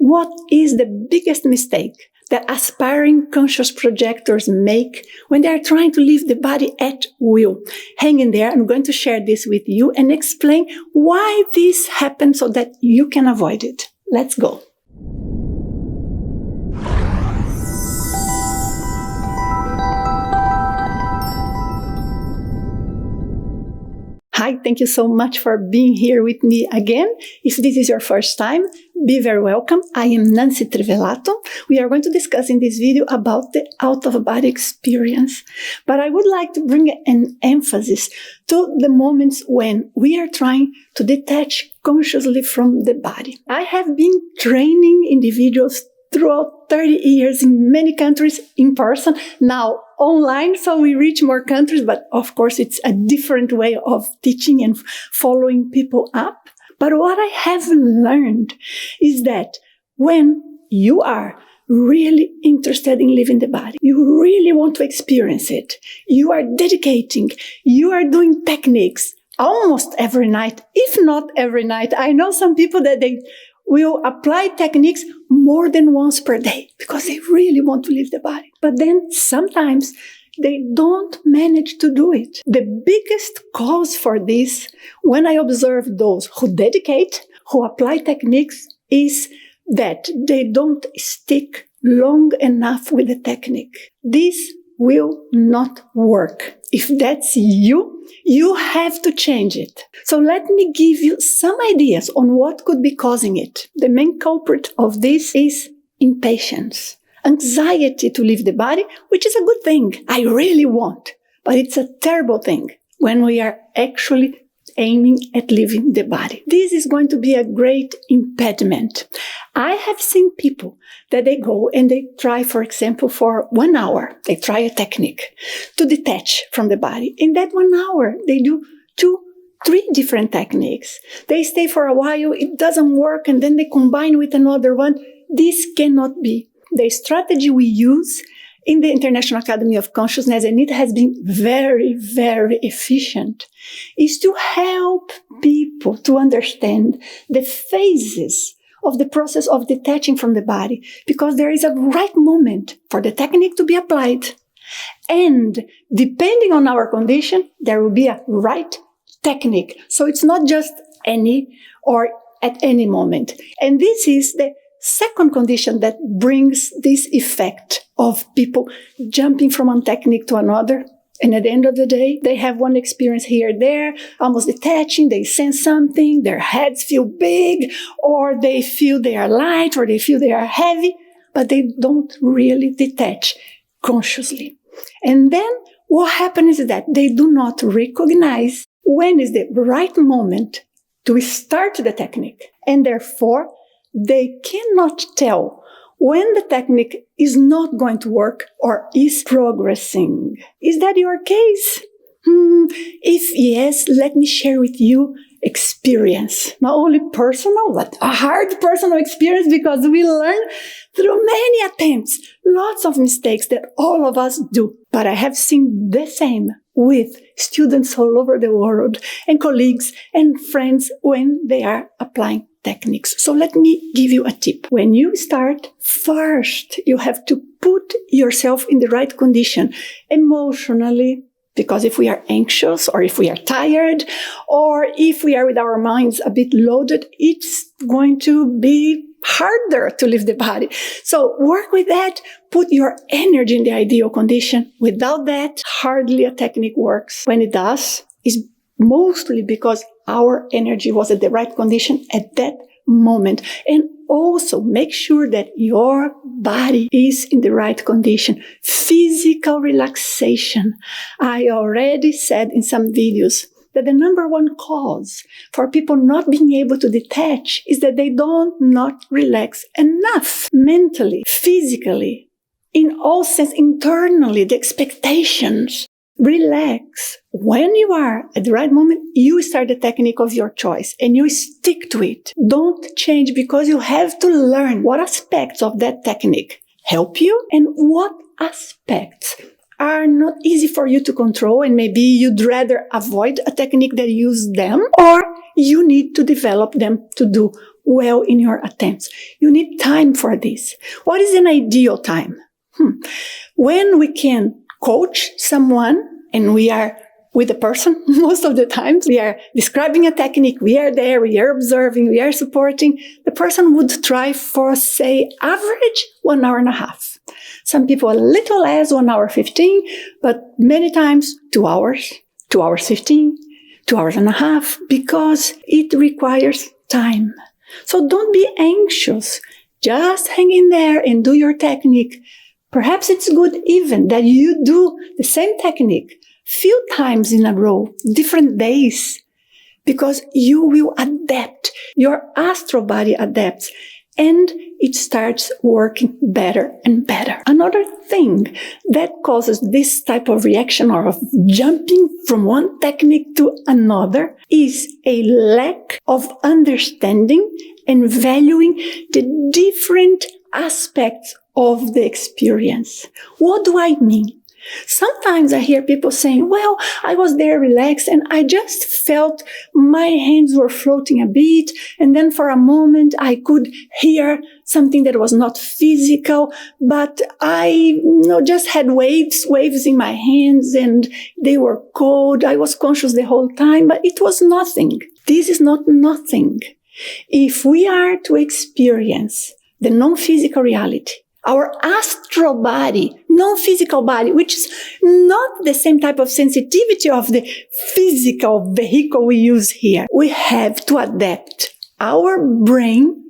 what is the biggest mistake that aspiring conscious projectors make when they are trying to leave the body at will? Hang in there. I'm going to share this with you and explain why this happens so that you can avoid it. Let's go. Hi, thank you so much for being here with me again. If this is your first time, be very welcome. I am Nanci Trivellatoenglish. We are going to discuss in this video about the out-of-body experience. But I would like to bring an emphasis to the moments when we are trying to detach consciously from the body. I have been training individuals throughout 30 years in many countries in person, now online, so we reach more countries, but of course it's a different way of teaching and following people up. But what I have learned is that when you are really interested in leaving the body, you really want to experience it, you are dedicating, you are doing techniques almost every night, if not every night. I know some people that they will apply techniques more than once per day because they really want to leave the body. But then sometimes they don't manage to do it. The biggest cause for this, when I observe those who dedicate, who apply techniques, is that they don't stick long enough with the technique. This will not work. If that's you, you have to change it. So let me give you some ideas on what could be causing it. The main culprit of this is impatience, anxiety to leave the body, which is a good thing. I really want, but it's a terrible thing when we are actually aiming at leaving the body. This is going to be a great impediment. I have seen people that they go and they try, for example, for 1 hour, they try a technique to detach from the body. In that 1 hour, they do 2, 3 different techniques. They stay for a while, it doesn't work, and then they combine with another one. This cannot be. The strategy we use in the International Academy of Consciousness, and it has been very, very efficient, is to help people to understand the phases of the process of detaching from the body, because there is a right moment for the technique to be applied. And depending on our condition, there will be a right technique. So it's not just any or at any moment. And this is the second condition that brings this effect of people jumping from one technique to another. And at the end of the day, they have one experience here, there, almost detaching, they sense something, their heads feel big, or they feel they are light, or they feel they are heavy, but they don't really detach consciously. And then what happens is that they do not recognize when is the right moment to start the technique. And therefore, they cannot tell when the technique is not going to work or is progressing. Is that your case? If yes, let me share with you experience. Not only personal, but a hard personal experience, because we learn through many attempts, lots of mistakes that all of us do. But I have seen the same with students all over the world and colleagues and friends when they are applying techniques. So let me give you a tip. When you start, first you have to put yourself in the right condition emotionally, because if we are anxious or if we are tired or if we are with our minds a bit loaded, it's going to be harder to leave the body. So work with that. Put your energy in the ideal condition. Without that, hardly a technique works. When it does, it's mostly because our energy was at the right condition at that moment. And also make sure that your body is in the right condition. Physical relaxation. I already said in some videos that the number one cause for people not being able to detach is that they don't not relax enough mentally, physically, in all sense, internally, the expectations. Relax. When you are at the right moment, you start the technique of your choice and you stick to it. Don't change, because you have to learn what aspects of that technique help you and what aspects are not easy for you to control, and maybe you'd rather avoid a technique that uses them, or you need to develop them to do well in your attempts. You need time for this. What is an ideal time? When we can coach someone and we are with the person most of the times, we are describing a technique, we are there, we are observing, we are supporting, the person would try for, say, average 1 hour and a half. Some people a little less, 1 hour 15, but many times 2 hours, 2 hours 15, 2 hours and a half, because it requires time. So don't be anxious. Just hang in there and do your technique. Perhaps it's good even that you do the same technique few times in a row, different days, because you will adapt. Your astral body adapts and it starts working better and better. Another thing that causes this type of reaction or of jumping from one technique to another is a lack of understanding and valuing the different aspects of the experience. What do I mean? Sometimes I hear people saying, well, I was there relaxed and I just felt my hands were floating a bit. And then for a moment I could hear something that was not physical, but I just had waves in my hands and they were cold. I was conscious the whole time, but it was nothing. This is not nothing. If we are to experience the non-physical reality, our astral body, non-physical body, which is not the same type of sensitivity of the physical vehicle we use here. We have to adapt our brain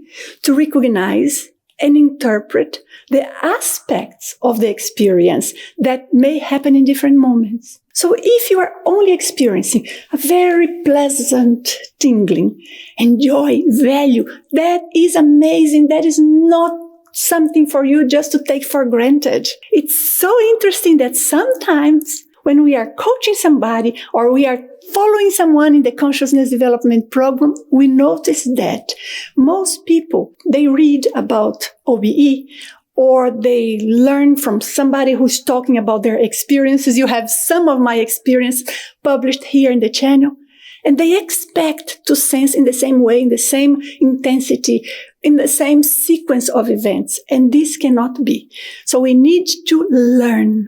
to recognize and interpret the aspects of the experience that may happen in different moments. So if you are only experiencing a very pleasant tingling, enjoy, value, that is amazing. That is not something for you just to take for granted. It's so interesting that sometimes when we are coaching somebody or we are following someone in the consciousness development program, we notice that most people, they read about OBE or they learn from somebody who's talking about their experiences. You have some of my experience published here in the channel. And they expect to sense in the same way, in the same intensity, in the same sequence of events. And this cannot be. So we need to learn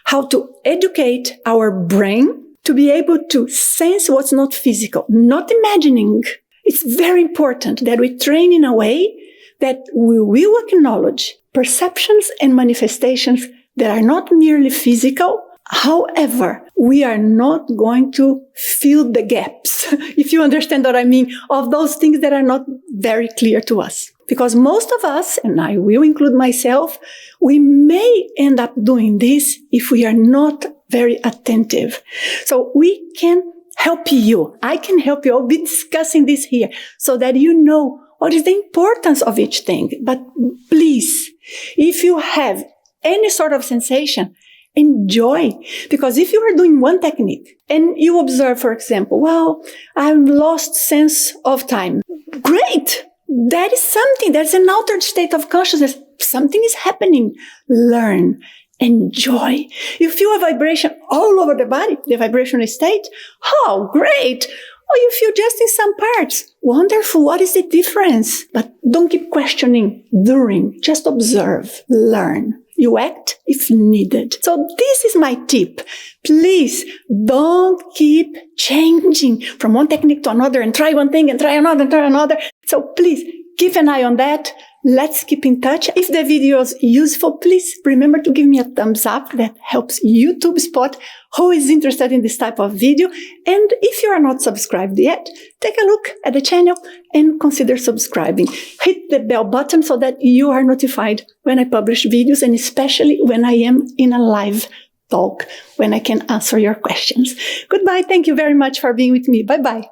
how to educate our brain to be able to sense what's not physical, not imagining. It's very important that we train in a way that we will acknowledge perceptions and manifestations that are not merely physical. However, we are not going to fill the gaps, if you understand what I mean, of those things that are not very clear to us. Because most of us, and I will include myself, we may end up doing this if we are not very attentive. So we can help you. I can help you. I'll be discussing this here so that you know what is the importance of each thing. But please, if you have any sort of sensation, enjoy. Because if you are doing one technique and you observe, for example, well, I've lost sense of time. Great. That is something. That's an altered state of consciousness. Something is happening. Learn. Enjoy. You feel a vibration all over the body, the vibrational state. Oh, great. Oh, you feel just in some parts. Wonderful. What is the difference? But don't keep questioning during. Just observe. Learn. You act if needed. So this is my tip. Please don't keep changing from one technique to another and try one thing and try another and try another. So please keep an eye on that. Let's keep in touch. If the video is useful, please remember to give me a thumbs up. That helps YouTube spot who is interested in this type of video. And if you are not subscribed yet, take a look at the channel and consider subscribing. Hit the bell button so that you are notified when I publish videos, and especially when I am in a live talk, when I can answer your questions. Goodbye. Thank you very much for being with me. Bye-bye.